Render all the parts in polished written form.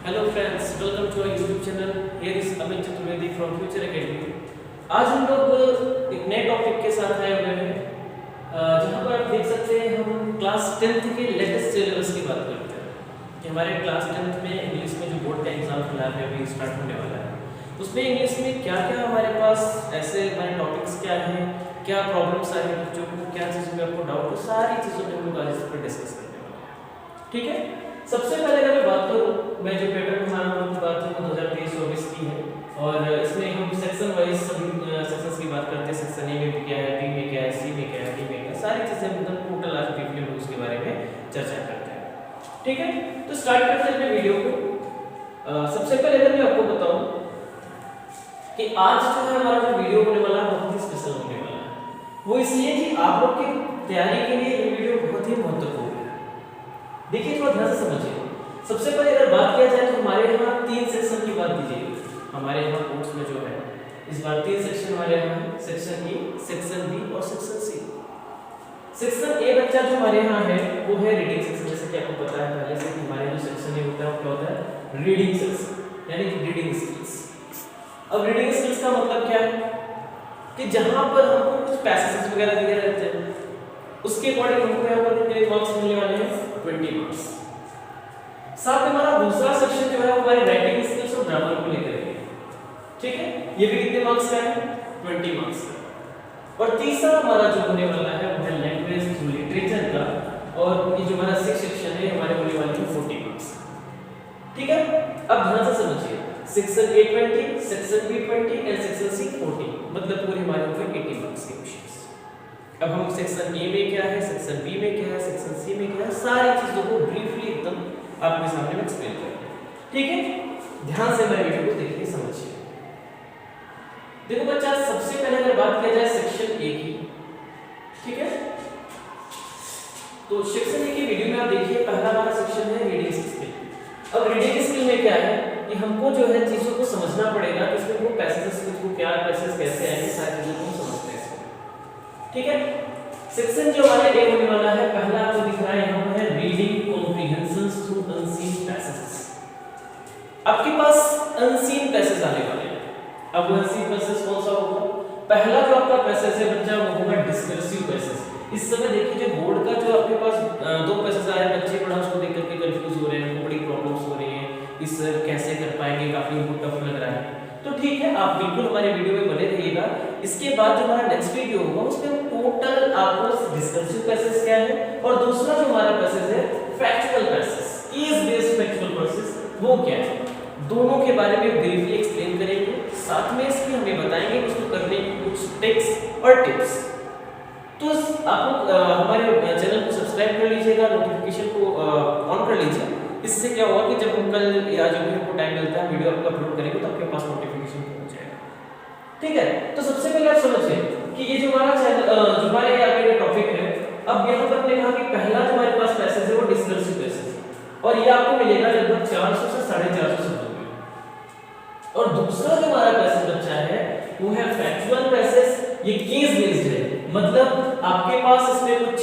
Hello friends, welcome to our YouTube channel. Here is Amit Chaturvedi from future academy. आज हम लोग एक नए टॉपिक के साथ आए हुए हैं, जहां पर आप देख सकते हैं हम क्लास 10th के लेटेस्ट सिलेबस की बात करते हैं कि हमारे क्लास 10th में इंग्लिश में जो बोर्ड का एग्जाम फिलहाल में अभी स्टार्ट होने वाला है, उसमें इंग्लिश में क्या क्या हमारे पास ऐसे हमारे टॉपिक्स क्या हैं, क्या प्रॉब्लम्स आ रही हैं बच्चों को, क्या चीज़ों में आपको डाउट हो, सारी चीज़ों पे हम लोग आज इस पर डिस्कस करने वाले हैं। ठीक है, सबसे पहले अगर मैं बात करूँ, मैं जो पेपर हमारा की बात है वो 2023-24 की है और इसमें हम सेक्शन वाइज सभी सेक्शंस की बात करते हैं। सेक्शन ए में भी क्या है, बी में क्या है, सी में क्या है, डी में क्या है, सारी चीज़ें मतलब टोटल आज ब्रीफली हम उसके बारे में चर्चा करते हैं। ठीक है, तो स्टार्ट करते हैं अपने वीडियो को। सबसे पहले अगर मैं आपको बताऊं कि आज जो है हमारा जो वीडियो होने वाला है बहुत ही स्पेशल होने वाला है। वो इसलिए कि आप लोग की तैयारी के लिए ये वीडियो बहुत ही महत्वपूर्ण है। देखिए, थोड़ा ध्यान से समझिए। सबसे पहले अगर बात किया जाए तो हमारे यहाँ 3 सेक्शन की बात की जाएगी। हमारे यहाँ कोर्स में जो है इस बार 3 सेक्शन हमारे यहाँ है, सेक्शन ए, सेक्शन बी और सेक्शन सी। सेक्शन ए बच्चा जो हमारे यहाँ है वो है रीडिंग सेक्शन। जैसे कि आपको पता है पहले से कि हमारे जो सेक्शन ए होता है वो क्या होता है, रीडिंग सेक्शन, यानी कि रीडिंग स्किल्स। अब रीडिंग स्किल्स का मतलब क्या है कि जहाँ पर हमको कुछ पैसेजेस वगैरह दिए रहते हैं उसके अकॉर्डिंग हमको यहाँ पर कितने मार्क्स मिलने वाले हैं, 20 मार्क्स। साथ में हमारा दूसरा सेक्शन जो है वो हमारे राइटिंग स्किल्स और ग्रामर को लेकर है। ठीक है, ये भी कितने मार्क्स का है, 20 मार्क्स का। और तीसरा हमारा जो होने वाला है वो है लैंग्वेज थ्रू लिटरेचर का, और ये जो हमारा 6 सेक्शन है हमारे होने वाले हैं 40 मार्क्स। ठीक है, अब ध्यान से समझिए। Section A 20, section B 20 and section C 40, मतलब पूरे हमारे हो गए 80 मार्क्स के क्वेश्चंस। अब हम सेक्शन ए में क्या है, सेक्शन बी में क्या है, सेक्शन सी में क्या है, सारी चीजों को ब्रीफली एकदम आपके सामने में एक्सप्लेन करेंगे। ठीक है, ध्यान से मेरे वीडियो को देखिए, समझिए। देखो बच्चा, सबसे पहले अगर बात किया जाए सेक्शन ए की, ठीक है, तो सेक्शन ए की वीडियो में आप देखिए पहला हमारा सेक्शन है रीडिंग स्किल। अब रीडिंग स्किल में क्या है कि हमको जो है चीजों को समझना पड़ेगा कि इसमें वो पैसेजेस को क्या पैसेज कैसे आएंगे, सारी चीजों को समझते हैं इसमें। ठीक है, सेक्शन जो हमारे ए होने वाला है, पहला आपको दिख रहा है यहाँ पर है reading comprehensions through unseen passages. आपके पास अनसीन पैसेज आने वाले हैं। अब अनसीन पैसेज कौन सा होगा? पहला जो आपका पैसेज है बच्चा वो होगा डिस्कर्सिव पैसेज। इस समय देखिए जो बोर्ड का जो आपके पास 2 पैसेज आ रहे हैं, बच्चे बड़ा उसको देख करके कंफ्यूज हो रहे हैं, बड़ी प्रॉब्लम्स हो रही हैं, इस कैसे कर पाएंगे, काफी टफ लग रहा है। तो ठीक है, आप बिल्कुल हमारे वीडियो में बने रहिएगा। इसके बाद जो हमारा नेक्स्ट वीडियो होगा उसमें टोटल आपको डिस्कर्सिव पैसेज क्या है और दूसरा जो हमारा पैसेज है factual passage, case based factual passage, वो क्या है, दोनों के बारे में ब्रीफली एक्सप्लेन करेंगे। साथ में इसकी हमें बताएंगे उसको करने की कुछ ट्रिक्स और टिप्स। तो आप हमारे चैनल को सब्सक्राइब कर लीजिएगा, नोटिफिकेशन को ऑन कर लीजिए। इससे क्या होगा कि जब हम कल या जब भी हमको टाइम मिलता है वीडियो आपको अपलोड करेंगे तो आपके पास नोटिफिकेशन पहुंच जाएगा। ठीक है, तो सबसे पहले आप समझिए कि ये जो हमारा चैनल जो हमारे आगे का टॉपिक है, अब यहाँ पर हमने कहा कि पहला जो हमारे पास पैसेज है वो डिस्कर्सिव पैसेज, और ये आपको मिलेगा लगभग 400 से 450 शब्दों में। और दूसरा जो हमारा पैसेज बचा है वो है फैक्चुअल पैसेज। ये केस बेस्ड है, मतलब आपके पास इसमें कुछ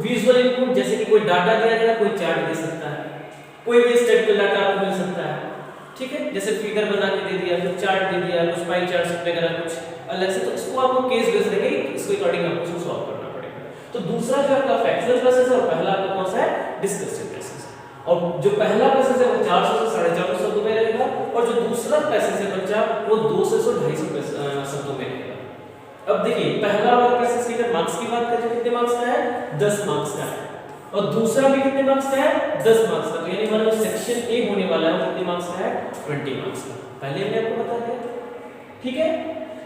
विजुअल इनपुट, जैसे कि कोई डाटा दिया जाएगा, कोई चार्ट दे सकता है, कोई भी स्टैटिस्टिकल डाटा आपको मिल सकता है। ठीक है, जैसे फिगर बना के दे दिया, कुछ चार्ट दे दिया, कुछ पाई चार्ट वगैरह कुछ अलग से, तो इसको आपको केस बेस्ड रहेगा, इसको अकॉर्डिंग आपको इसको सॉल्व करना पड़ेगा। तो दूसरा जो आपका फैक्चुअल पैसेज है और पहला आपका कौन सा है, डिस्कर्सिव पैसेज। और जो पहला पैसेज है वो 400 से 450 शब्दों में रहेगा, और जो दूसरा पैसेज है बच्चा वो 200 से 250 शब्दों में रहेगा। अब देखिए, पहला वाला पैसेज की अगर मार्क्स की बात करें कितने मार्क्स का है, 10 मार्क्स का है, और दूसरा भी कितने मार्क्स का है, 10 मार्क्स का। यानी हमारा जो सेक्शन ए होने वाला है वो कितने मार्क्स का है, 20 मार्क्स का। पहले हमने आपको बता दिया। ठीक है,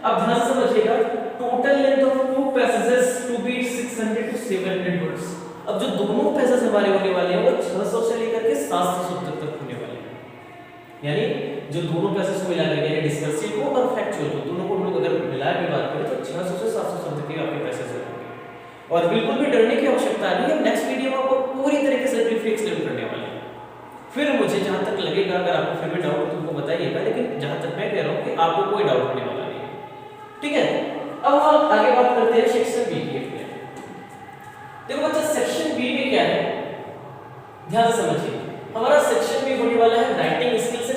अब ध्यान से समझिएगा, total length of 2 passages to be 600 to 700 words. अब जो दोनों पैसेज हमारे होने वाले हैं वो 600 से लेकर के 700 शब्द तक होने वाले हैं। यानी जो दोनों पैसेज को मिला के, यानी डिस्कर्सिव को और फैक्चुअल को, दोनों को हम लोग अगर मिला के बात करें तो 600 से 700 शब्द के आपके पैसेज होंगे। और बिल्कुल भी डरने की आवश्यकता नहीं है, नेक्स्ट वीडियो में आपको पूरी तरीके से ब्रीफली एक्सप्लेन करने वाले हैं। फिर मुझे जहां तक लगेगा, अगर आपको फिर भी डाउट तुमको बताइएगा, लेकिन जहां तक मैं कह रहा हूं कि आपको कोई डाउट होने वाला नहीं है। ठीक है, अब हम आगे बात करते हैं सेक्शन बी की। देखो बच्चा, सेक्शन बी में क्या है, ध्यान से समझिए। हमारा सेक्शन बी होने वाला है राइटिंग स्किल्स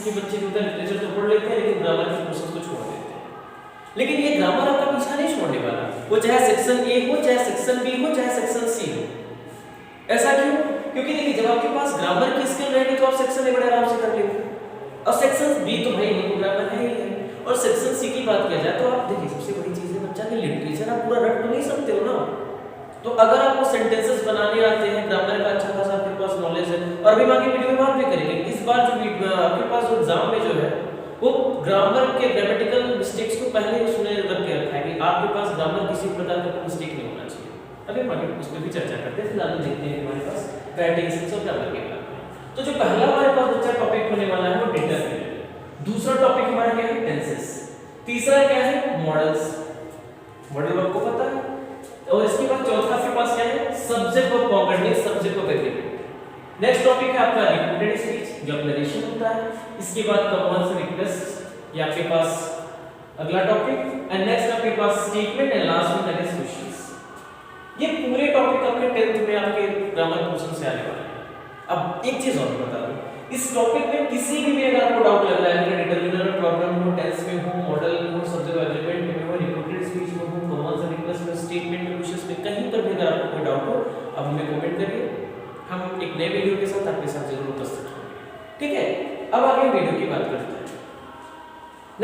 कि बच्चे जो होता है लिटरेचर तो पढ़ लेते हैं लेकिन ग्रामर के पोर्शन को छोड़ देते हैं। लेकिन ये ग्रामर आपका पीछा नहीं छोड़ने वाला, वो चाहे सेक्शन ए हो, चाहे सेक्शन बी हो, चाहे सेक्शन सी हो। ऐसा क्यों? क्योंकि देखिए जब आपके पास ग्रामर की स्किल रहेगी तो आप सेक्शन ए बड़े आराम से कर लेंगे, और सेक्शन बी तो भाई वो ग्रामर है ही है। और सेक्शन सी की बात किया जाए तो आप देखिए सबसे बड़ी चीज है बच्चा कि लिटरेचर आप पूरा रट तो नहीं सकते हो ना। तो अगर आपको सेंटेंसेस बनाने आते हैं, ग्रामर का अच्छा खासा आपके पास नॉलेज है, और अभी बाकी वीडियो में बात भी करेंगे, इस बार जो आपके पास जो एग्जाम में जो है वो ग्रामर के ग्रामेटिकल मिस्टेक्स को पहले उसने रख के रखा है कि आपके पास ग्रामर किसी प्रकार का मिस्टेक नहीं होना चाहिए। अभी बाकी उस पर भी चर्चा करते हैं, फिलहाल देखते हैं हमारे पास राइटिंग स्किल्स और ग्रामर के बारे में। तो जो पहला हमारे पास बच्चा टॉपिक होने वाला है वो डिटरमिनेंट, दूसरा टॉपिक हमारा क्या है टेंसेस, तीसरा क्या है मॉडल्स, मॉडल आपको पता है, और इसके बाद चौथा आपके पास क्या है subject of cognitive, subject of agreement. Next topic है आपका रिपीटेड स्पीच जो नरेशन होता है, इसके बाद कंपल्सरी रिक्वेस्ट ये आपके पास अगला टॉपिक, एंड नेक्स्ट आपके पास स्टेटमेंट, एंड लास्ट में दैट इज क्वेश्चंस। ये पूरे टॉपिक आपके 10th में आपके ग्रामर पोर्शन से आने वाले हैं। अब एक चीज और बता दूं, इस टॉपिक में किसी भी अगर आपको डाउट लग रहा है कि डिटरमिनर प्रॉब्लम हो, टेंस में हो, मॉडल में हो, सब्जेक्ट ऑफ एग्रीमेंट में हो, रिपीटेड स्पीच में हो, कंपल्सरी रिक्वेस्ट में, स्टेटमेंट में, क्वेश्चंस में, कहीं पर भी अगर आपको कोई डाउट हो अब हमें कमेंट करिए, हम एक नए वीडियो के साथ आपके साथ जरूर उपस्थित होंगे। ठीक है, अब आगे वीडियो की बात करते हैं।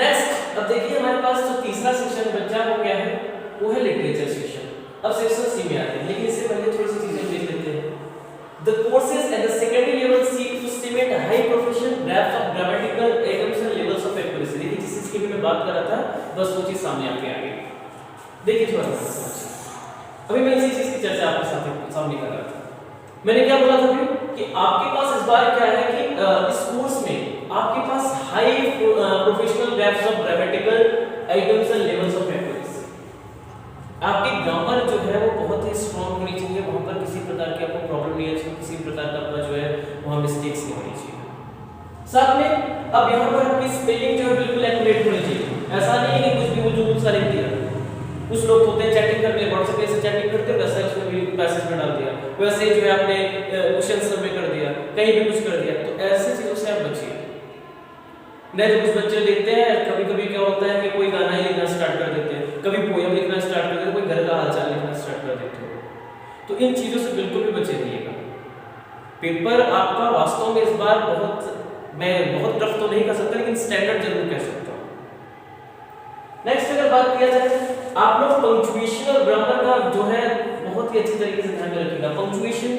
नेक्स्ट अब देखिए हमारे पास जो तीसरा सेक्शन बचा वो क्या है, वो है लिटरेचर सेक्शन। अब सेक्शन सी में आते हैं, लेकिन इससे पहले थोड़ी सी चीजें देख लेते हैं। The courses at the secondary level seek to estimate high proficient depth of grammatical items and levels of accuracy। देखिए जिस चीज की मैं बात कर रहा था बस वो चीज सामने आपके आ गई। देखिए थोड़ा सा समझिए, अभी मैं इसी चीज की चर्चा आपके सामने कर रहा था। मैंने क्या बोला था कि आपके पास इस बार क्या है कि इस कोर्स में आपके पास high professional depth of grammatical items and levels of accuracy. आपकी ग्रामर जो है वो बहुत ही स्ट्रांग होनी चाहिए, वहां पर किसी प्रकार की आपको प्रॉब्लम नहीं है, किसी प्रकार का आपका जो है वहां मिस्टेक्स नहीं होनी चाहिए। साथ में अब यहाँ पर आपकी स्पेलिंग जो है बिल्कुल एक्यूरेट होनी चाहिए। ऐसा नहीं है कि कुछ भी वो जो सारे दिया, कुछ लोग होते हैं चैटिंग करते हैं, व्हाट्सएप पे ऐसे चैटिंग करते हैं, वैसे उसमें भी मैसेज में डाल दिया, वैसे जो है आपने क्वेश्चन सब में कर दिया, कहीं भी कुछ कर दिया, तो ऐसे चीजों से आप बचिए। नहीं तो कुछ बच्चे देखते हैं कभी कभी क्या होता है कि कोई गाना ही लिखना स्टार्ट कर देते हैं, कभी पोएम लिखना स्टार्ट कर देते हैं, कोई घर का हालचाल लिखना स्टार्ट कर देते हैं। तो इन चीजों से बिल्कुल भी बचे रहिएगा। पेपर आपका वास्तव में इस बार मैं बहुत टफ तो नहीं कर सकता लेकिन स्टैंडर्ड जरूर कह सकता हूं। नेक्स्ट अगर बात किया जाए, आप लोग पंक्चुएशन और ग्रामर का जो है बहुत ही अच्छी तरीके से ध्यान में रखिएगा। पंक्चुएशन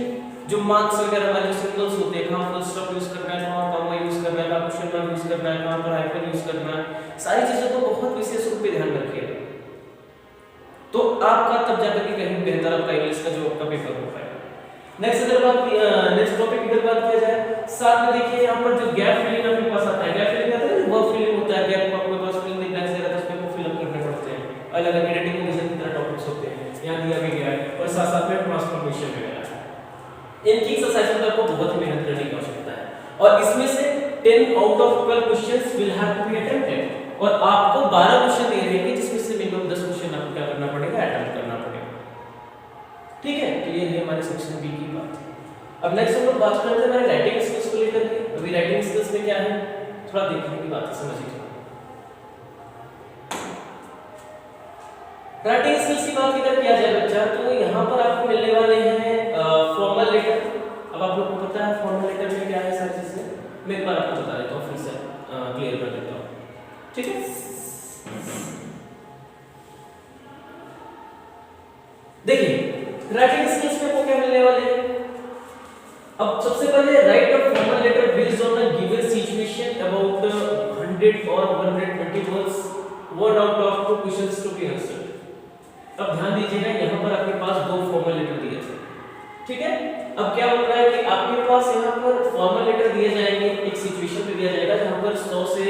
जो मार्क्स वगैरह हमारे जो सिंबल्स होते हैं, कहां फुल स्टॉप यूज करना है, कहां कॉमा यूज करना है, कहां क्वेश्चन मार्क यूज करना है, कहां पर हाइफन यूज करना है, सारी चीजों को बहुत विशेष रूप से ध्यान रखिएगा। तो आपका तब जाकर के कहीं बेहतर आपका इंग्लिश का जो आपका पेपर हो पाएगा। नेक्स्ट टॉपिक की बात किया जाए, साथ में देखिए यहाँ पर जो गैप फिलिंग आपके पास आता है, गैप फिलिंग आता है, वर्ब फिलिंग होता है, गैप आपके पास फिलिंग द ब्लैंक्स दे रहा है, उसको फिल अप करने पड़ते हैं, अलग अलग एडिटिंग की तरह टॉपिक्स होते हैं, यहाँ दिया भी गया है, और साथ साथ में ट्रांसफॉर्मेशन वगैरह। इनकी एक्सरसाइज में आपको बहुत ही मेहनत करने की आवश्यकता है, और इसमें से 10 out of 12 questions will have to be attempted, और आपको 12 क्वेश्चन दे रहे हैं जिसमें से मिनिमम 10 क्वेश्चन आपको क्या करना पड़ेगा, अटेम्प्ट करना पड़ेगा। ठीक है, तो ये है हमारे सेक्शन बी की बात। अब नेक्स्ट हम लोग बात करते हैं हमारे राइटिंग स्किल्स को लेकर के। अभी राइटिंग स्किल्स में क्या है थोड़ा देखने की बात है, समझिए। राइटिंग स्किल्स की बात अगर किया जाए बच्चा, तो यहाँ पर आपको मिलने वाले हैं फॉर्मल लेटर। अब आप लोग को पता है फॉर्मल लेटर में क्या है सारी चीजें, मैं एक बार आपको बता देता हूँ, फिर से क्लियर कर देता हूँ। ठीक है, देखिए राइटिंग स्किल्स में आपको क्या मिलने वाले हैं। अब सबसे पहले write a formal letter based on a given situation about 100 और 120 words, one out of 2 questions to be answered. अब ध्यान दीजिएगा यहाँ पर आपके पास 2 फॉर्मल लेटर दिए थे, ठीक है। अब क्या हो रहा है कि आपके पास यहाँ पर फॉर्मल लेटर दिए जाएंगे, एक सिचुएशन पे दिया जाएगा जहाँ पर 100 से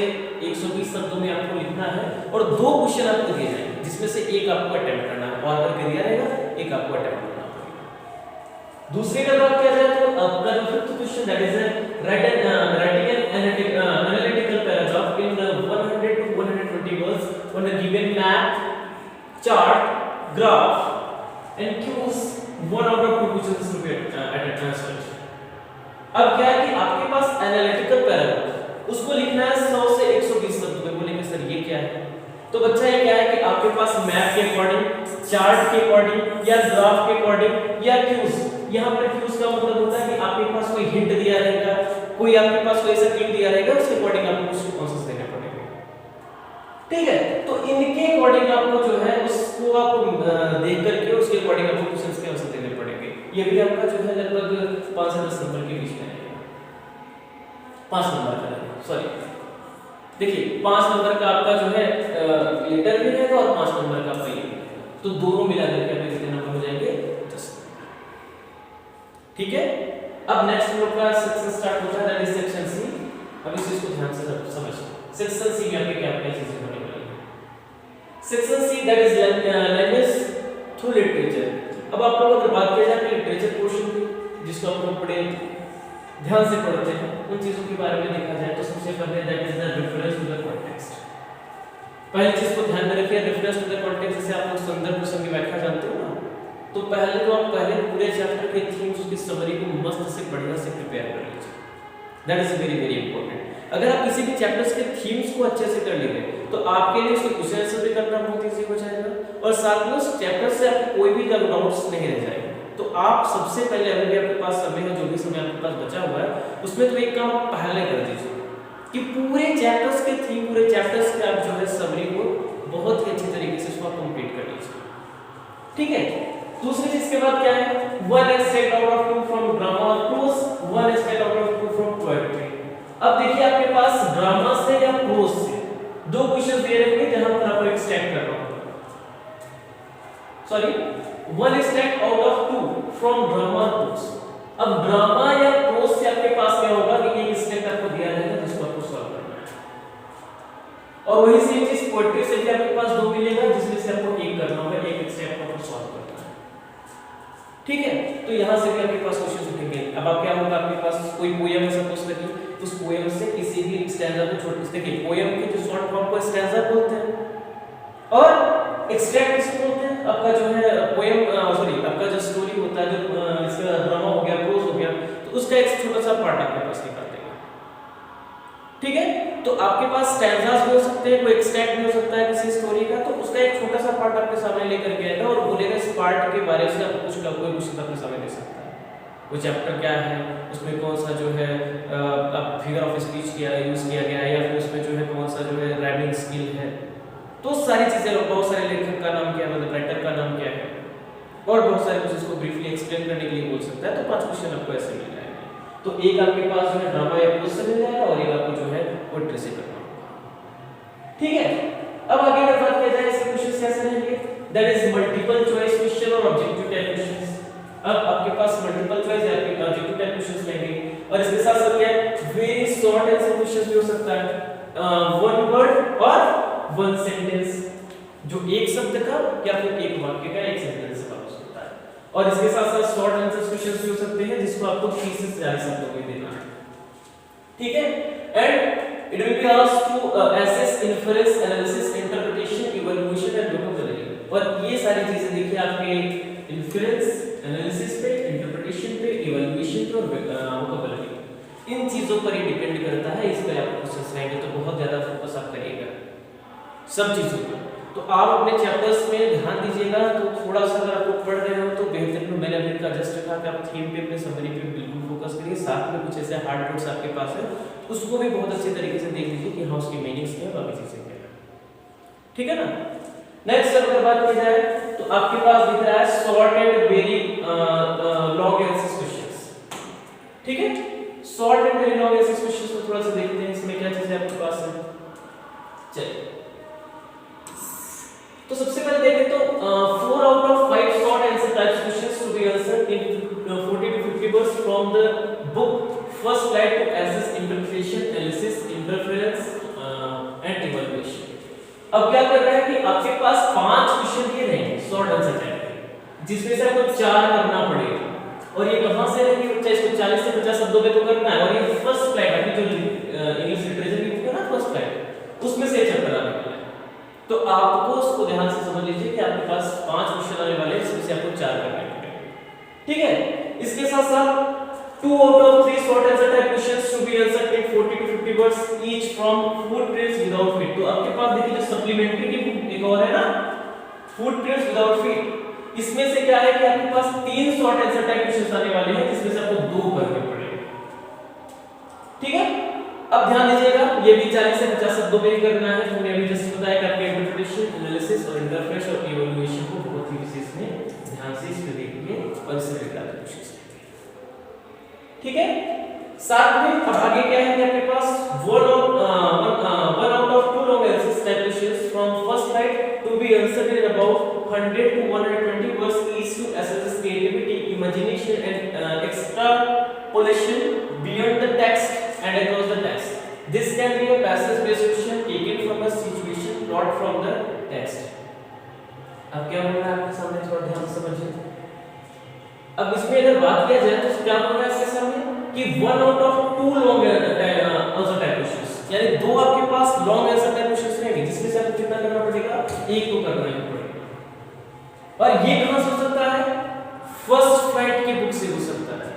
120 शब्दों में आपको लिखना है, और 2 क्वेश्चन आपको दिए जाएंगे जिसमें से एक आपको अटेम्प्ट करना है, और करके दिया रहेगा, एक आपको अटेम्प्ट करना पड़ेगा। दूसरी अगर बात किया जाए तो आपका जो fifth question that is writing an analytical paragraph in 100 to 120 words on a given map, chart, graph and choose one out of 2 questions to be answered। अब क्या है कि आपके पास एनालिटिकल पैराग्राफ, उसको लिखना है चार्ट के अकॉर्डिंग या ग्राफ के अकॉर्डिंग या क्यूज। यहाँ पर क्यूज का मतलब होता है कि आपके पास कोई हिंट दिया रहेगा, कोई आपके पास कोई ऐसा क्लू दिया रहेगा, उसके अकॉर्डिंग आपको कुछ आंसर्स देने पड़ेंगे। ठीक है, तो इनके अकॉर्डिंग आपको जो है उसको आप देख करके उसके अकॉर्डिंग आपको क्वेश्चंस के आंसर देने पड़ेंगे। ये भी आपका जो है लगभग 5 से 10 नंबर के बीच में आएगा। 5 नंबर का, सॉरी देखिए 5 नंबर का आपका जो है लेटर भी रहेगा और 5 नंबर का आपका ये भी रहेगा, तो दोनों मिलाकर के आपके कितने नंबर हो जाएंगे 10। ठीक है, अब नेक्स्ट हम लोग का सेक्शन स्टार्ट होता है, दैट इज सेक्शन सी। अब इस चीज को ध्यान से समझिए, सेक्शन सी में आपके क्या क्या चीजें होने वाली है। Section see that is language through literature. अब आप लोग अगर बात किया जाए लिटरेचर पोर्शन की, जिसको आप लोग बड़े ध्यान से पढ़ते हैं, उन चीजों के बारे में देखा जाए तो सबसे पहले that is the reference to the context. पहली चीज को ध्यान में रखिए, रेफरेंस टू द कॉन्टेक्स्ट। जैसे आप लोग संदर्भ प्रसंग की व्याख्या जानते हो ना, तो पहले तो आप पहले पूरे चैप्टर के थीम्स की समरी को मस्त से बढ़िया से प्रिपेयर कर लीजिए, that is very very important. अगर आप किसी भी चैप्टर्स के थीम्स को अच्छे से कर लेंगे तो आपके लिए उसके क्वेश्चन आंसर भी करना बहुत इजी हो जाएगा, और साथ में उस चैप्टर से आपको कोई भी डाउट्स नहीं रह जाएगा। तो आप सबसे पहले, अगर भी आपके पास समय है, जो भी समय आपके पास बचा हुआ है, उसमें तो एक काम आप पहले कर दीजिए कि पूरे चैप्टर्स के थीम, पूरे चैप्टर्स के आप जो है समरी को बहुत ही अच्छे तरीके से उसको कंप्लीट कर लीजिए। ठीक है, दूसरी चीज के बाद क्या है, 1 extract out of 2 from drama और prose, 1 extract out of 2 from poetry. अब देखिए आपके पास ड्रामा से या प्रोज से दो क्वेश्चन दे रहे हैं जहां पर आपको एक्सट्रैक्ट करना होगा, sorry 1 extract out of 2 from drama और प्रोज। अब ड्रामा या प्रोज से आपके पास क्या होगा कि एक एक्सट्रैक्ट आपको दिया रहेगा जिसको आपको सॉल्व करना है, और वही सेम चीज पोएट्री से भी आपके पास दो मिलेगा जिसमें से आपको एक करना होगा, एक एक्सट्रैक्ट आपको सॉल्व करना है। ठीक है, तो यहां से भी आपके पास क्वेश्चन उठेंगे। अब आप क्या होगा, आपके पास कोई पोएम सपोज करिए, उस पोएम से किसी भी स्टैंजा को छोड़ देखिए, पोएम के जो शॉर्ट फॉर्म को स्टैंजा बोलते हैं और एक्सट्रैक्ट किसको बोलते हैं, आपका जो है पोएम सॉरी आपका जो स्टोरी होता है, जो इसका ड्रामा हो गया, प्रोज हो गया, तो उसका एक छोटा सा पार्ट आपके पास निकाल देगा। ठीक है, तो आपके पास स्टैंजास भी हो सकते हैं, कोई एक्सट्रैक्ट भी हो सकता है किसी स्टोरी का, तो उसका एक छोटा सा पार्ट आपके सामने लेकर के आएगा और बोलेगा इस पार्ट के बारे में आप कुछ कोई कुछ अपने सामने दे सकता है, वो चैप्टर क्या है, उसमें कौन सा जो है अब फिगर ऑफ स्पीच किया यूज किया गया है, या फिर उसमें जो है कौन सा जो है राइटिंग स्किल है, तो सारी चीजें, बहुत सारे लेखक का नाम क्या है, मतलब राइटर का नाम क्या है, और बहुत सारे कुछ इसको ब्रीफली एक्सप्लेन करने के लिए बोल सकता है। तो 5 क्वेश्चन आपको ऐसे मिल जाएंगे। तो एक आपके पास जो है ड्रामा या प्रोज से मिल जाएगा और एक आपको जो है पोएट्री से करना होगा। ठीक है, अब आगे अगर बात किया जाए इसके क्वेश्चंस कैसे रहेंगे, that is multiple choice question और ऑब्जेक्टिव टाइप क्वेश्चंस। अब आपके पास मल्टीपल चॉइस या फिर ऑब्जेक्टिव टाइप क्वेश्चंस रहेंगे, और इसके साथ साथ क्या है, वेरी शॉर्ट आंसर क्वेश्चंस भी हो सकता है, 1 वर्ड और 1 सेंटेंस, जो एक शब्द का या फिर एक वाक्य का, एक सेंटेंस का हो सकता है, और इसके साथ साथ शॉर्ट आंसर क्वेश्चंस भी हो सकते हैं जिसको आपको 30 से 40 शब्दों में देना है। ठीक है, and it will be asked to assess inference, analysis, interpretation, evaluation and vocabulary. और ये सारी चीजें देखिए आपके इन्फरेंस, एनालिसिस पे, इंटरप्रिटेशन पे, इवैल्यूएशन पे और वोकैबुलरी, इन चीजों पर ही डिपेंड करता है। इस पे आपको क्वेश्चंस आएंगे तो बहुत ज्यादा फोकस आप करिएगा सब चीजों पर। तो आप अपने चैप्टर्स में ध्यान दीजिएगा, तो थोड़ा सा अगर आप पढ़ रहे हो तो बेहतरीन, मैंने अभी का जस्ट कहा कि आप थीम पे, अपने समरी पे बिल्कुल फोकस करिए, साथ में कुछ ऐसे हार्ड वर्ड्स आपके पास है उसको भी बहुत अच्छे तरीके से देख लीजिए कि हाँ उसकी मीनिंग्स क्या है, बाकी चीजें क्या है। ठीक है ना, नेक्स्ट अगर बात की जाए तो आपके पास दिख रहा है short and very long answer questions. ठीक है, short and very long answer questions को थोड़ा सा देखते हैं, इसमें क्या चीजें आपके पास है। चलिए, तो सबसे पहले देखें तो 4 out of 5 short answer types questions to be answered in 40 to 50 words from the book first slide to assess interpretation, analysis, interference and evaluation। अब क्या कर रहा है कि आपके पास 5 क्वेश्चन दिए रहेंगे शॉर्ट आंसर टाइप के, जिसमें से आपको 4 करना पड़ेगा, और ये कहां से रहेंगे बच्चा, इसको 40 से 50 शब्दों में तो करना है, और ये फर्स्ट स्लाइड अभी जो इंग्लिश लिटरेचर की बुक है ना फर्स्ट स्लाइड, उसमें से चैप्टर आने वाला है। तो आपको उसको ध्यान से समझ लीजिए कि आपके पास 5 क्वेश्चन आने वाले हैं, इसमें से आपको 4 करने पड़ेंगे। ठीक है, इसके साथ साथ 2 out of 3 short answer type questions to be answered in 40 to 50 words each from footprints without feet। तो आपके पास देखिए जो सप्लीमेंट्री की बुक एक और है ना, फुटप्रिंट्स विदाउट फीट। इसमें से क्या है कि आपके पास 3 शॉर्ट आंसर टाइप क्वेश्चंस आने वाले हैं, जिसमें से आपको 2 करने पड़ेंगे। ठीक है, अब ध्यान दीजिएगा, ये भी 40 से 50 शब्दों में ही करना है। हमने अभी जस्ट बताया कि आपके इंटरप्रिटेशन, एनालिसिस और इंटरप्रेट और इवैल्यूएशन को बहुत ही विशेष में ध्यान से इसमें देखिए और इससे रिलेटेड क्वेश्चंस। ठीक है, साथ में अब आगे क्या है कि आपके पास one out of 2 long answer type questions from first right to be answered in about 100 to 120 words each to assess creativity, imagination and extrapolation beyond the text and across the text. This can be a passage based question taken from a situation brought from the text. अब क्या बोल रहा है आपके सामने, थोड़ा ध्यान से समझिए। अब इसमें अगर बात किया जाए तो क्या बोल रहा है इसके सामने कि 1 out of 2 long answer type questions, यानी 2 आपके पास लॉन्ग आंसर टाइप क्वेश्चंस रहेंगे, जिसमें से आपको कितना करना पड़ेगा, 1 तो करना ही पड़ेगा। और ये कहां से हो सकता है, फर्स्ट फ्लाइट की बुक से हो सकता है।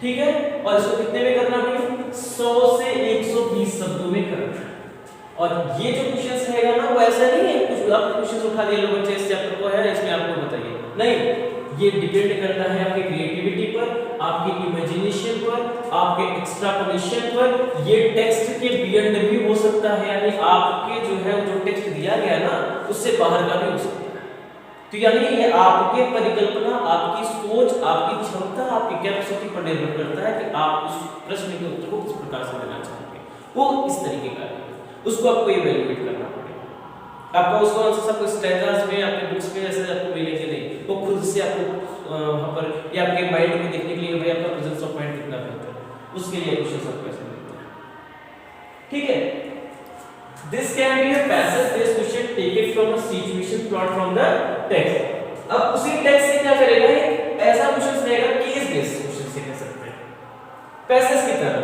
ठीक है, और इसको कितने में करना है, 100 से 120 शब्दों में करना है। और ये जो क्वेश्चंस रहेगा ना, वो ऐसा नहीं है कुछ आप क्वेश्चंस उठा दिए, लो बच्चे इस चैप्टर को है इसमें आपको बताइए, नहीं, ये डिपेंड करता है आपकी क्रिएटिविटी पर, आपकी इमेजिनेशन पर, आपके एक्सट्रापोलेशन पर। ये टेक्स्ट के बियॉन्ड भी हो सकता है, यानी आपके जो है जो टेक्स्ट दिया गया ना उससे बाहर का भी हो सकता है। तो यानी ये आपके परिकल्पना, आपकी सोच, आपकी क्षमता, आपकी कैपेसिटी पर निर्भर करता है कि आप उस प्रश्न के उत्तर को किस प्रकार से देना चाहेंगे। वो इस तरीके का है, उसको आपको इवैल्यूएट करना पड़ेगा। आपका उसको आंसर आपको स्ट्रेटर्स में, आपके बुक्स में ऐसे आपको मिलेंगे नहीं, वो खुद से आपको वहां पर या आपके माइंड में देखने के लिए भाई आपका प्रेजेंस ऑफ माइंड कितना बेहतर है, उसके लिए क्वेश्चन आपको ऐसे मिलते हैं। ठीक है, this can be a passage based question taken from a situation plot from the text. अब उसी टेक्स्ट से क्या करेगा, एक ऐसा क्वेश्चन रहेगा केस बेस्ड क्वेश्चन से कह सकते हैं, पैसेज की तरह।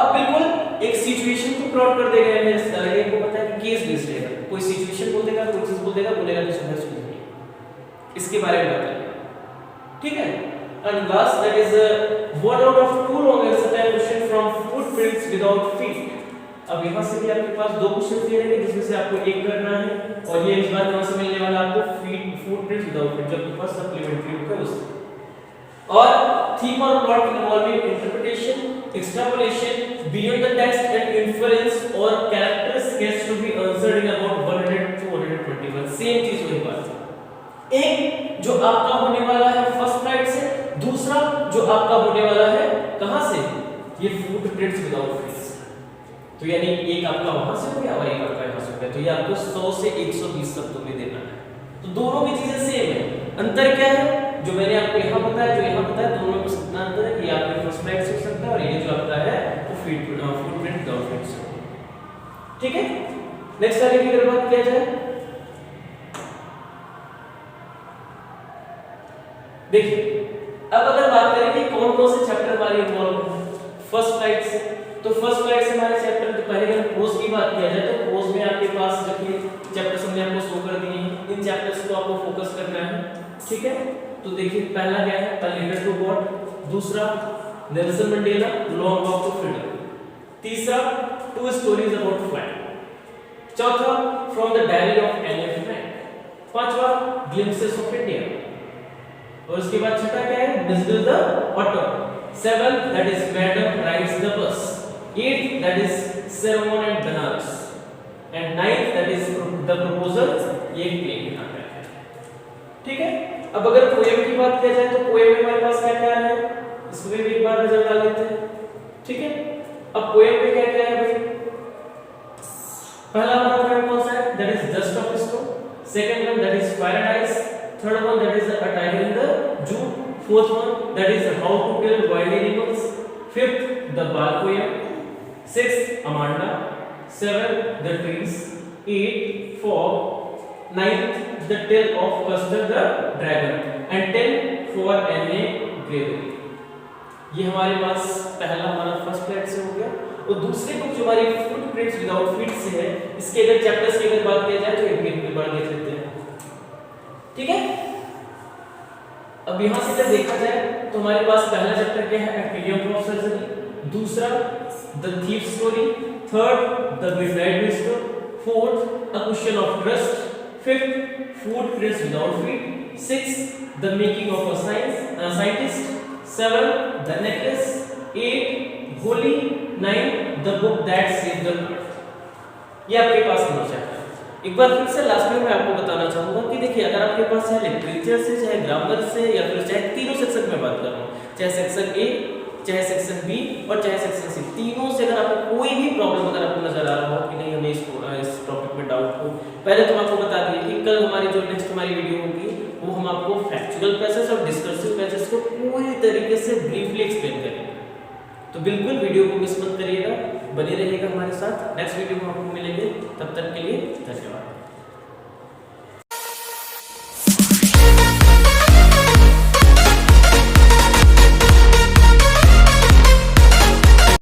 अब बिल्कुल एक सिचुएशन को प्लॉट कर देगा, मैंने इस तरह को पता है कि केस बेस्ड रहेगा, कोई सिचुएशन बोल देगा, कोई चीज बोल देगा, बोलेगा तो सुनना सुनिए, इसके बारे में बताइए। ठीक है, and last that is 1 out of 2 long answer type question from footprints without feet। अब यहाँ से भी आपके पास 2 क्वेश्चन दिए रहेंगे, जिसमें से आपको एक करना है, और ये इस बार कहाँ से मिलने वाला आपको, फुटप्रिंट्स विदाउट फीट, जो आपके पास सप्लीमेंट्री बुक है उससे। और थीम और plot involving interpretation, extrapolation, beyond the text and inference और characters gets to be answered in about 100 to 121। Same चीज वही बात है, एक जो आपका होने वाला है फर्स्ट राइट से, दूसरा जो आपका होने वाला है कहां से, ये फुटप्रिंट्स विदाउट फीट। तो यानी एक आपका वहां से हो गया और एक आपका यहां से हो गया, तो ये आपको 100 से 120 शब्दों में देना है। तो दोनों की चीजें सेम है, अंतर क्या है, जो मैंने आपको यहाँ बताया, जो यहाँ बताया, दोनों में बस इतना अंतर है कि आपके फर्स्ट राइट से हो सकता है और ये जो आपका है वो फुटप्रिंट विदाउट फीट से। ठीक है, नेक्स्ट आगे की अगर बात किया जाए, देखिए अब अगर बात करें कि कौन कौन से चैप्टर हमारे इन्वॉल्व हैं फर्स्ट स्लाइड से, तो फर्स्ट स्लाइड से हमारे चैप्टर, तो पहले अगर प्रोज की बात किया जाए तो प्रोज में आपके पास देखिए चैप्टर्स हमने आपको शो कर दिए हैं, इन चैप्टर्स को आपको फोकस करना है। ठीक है, तो देखिए पहला क्या है, द लीडर टू गॉड, दूसरा Nelson Mandela, long walk to freedom, तीसरा टू स्टोरीज अबाउट फ्लाइट, चौथा from the diary of Anne F Frank, पांचवा ग्लिम्पसेस ऑफ इंडिया, और उसके बाद छठा क्या है, Mijbil the otter, 7 that is madam rides the bus, 8 that is sermon at Banaras, and 9 that is the proposal, ये play यहाँ पे है। ठीक है, अब अगर पोएम की बात किया जाए तो पोएम में हमारे पास क्या क्या है, इसको भी एक बार नजर डाल लेते हैं। ठीक है, अब पोएम में क्या क्या है भाई, पहला हमारा पोएम कौन सा है, that is just of stone, second one that is paradise, third one that is a tiger in the zoo, fourth one that is how to tell wild animals, fifth the bal poem, sixth Amanda, seventh the trees, eighth fog, ninth the tale of Custer the dragon, and 10 for N.A. Gregory। ये हमारे पास पहला हमारा first part से हो गया, और दूसरे book जो हमारी फुटप्रिंट्स विदाउट फीट से है, इसके अगर चैप्टर्स की अगर बात किया जाए तो एक बार देख लेते हैं। ठीक है, अब यहां से जब देखा जाए तो हमारे पास पहला चैप्टर क्या है, एक्टिविटी ऑफ सर्जरी, दूसरा the thief story, third the midnight whisper, fourth a question of trust, 5th food prints without feet, 6th the making of a scientist, 7th the necklace, 8th Holi, 9th the book that saved the earth। ये आपके पास तीनों chapter. एक बार फिर से last में मैं आपको बताना चाहूंगा कि देखिए अगर आपके पास चाहे लिटरेचर से, चाहे ग्रामर से, या फिर चाहे तीनों सेक्शन में बात कर रहा हूँ, चाहे सेक्शन ए, चाहे सेक्शन बी और चाहे सेक्शन सी, तीनों से अगर आपको कोई भी प्रॉब्लम अगर आपको नजर आ रहा हो कि नहीं हमें इस टॉपिक में डाउट हो, पहले तो आपको बता दिए कि कल हमारी जो नेक्स्ट हमारी वीडियो होगी वो हम आपको फैक्चुअल पैसेज और डिस्कर्सिव पैसेज को पूरी तरीके से ब्रीफली एक्सप्लेन करेंगे। तो बिल्कुल वीडियो को मिस मत करिएगा, बने रहिएगा हमारे साथ। नेक्स्ट वीडियो में आपको मिलेंगे, तब तक के लिए धन्यवाद।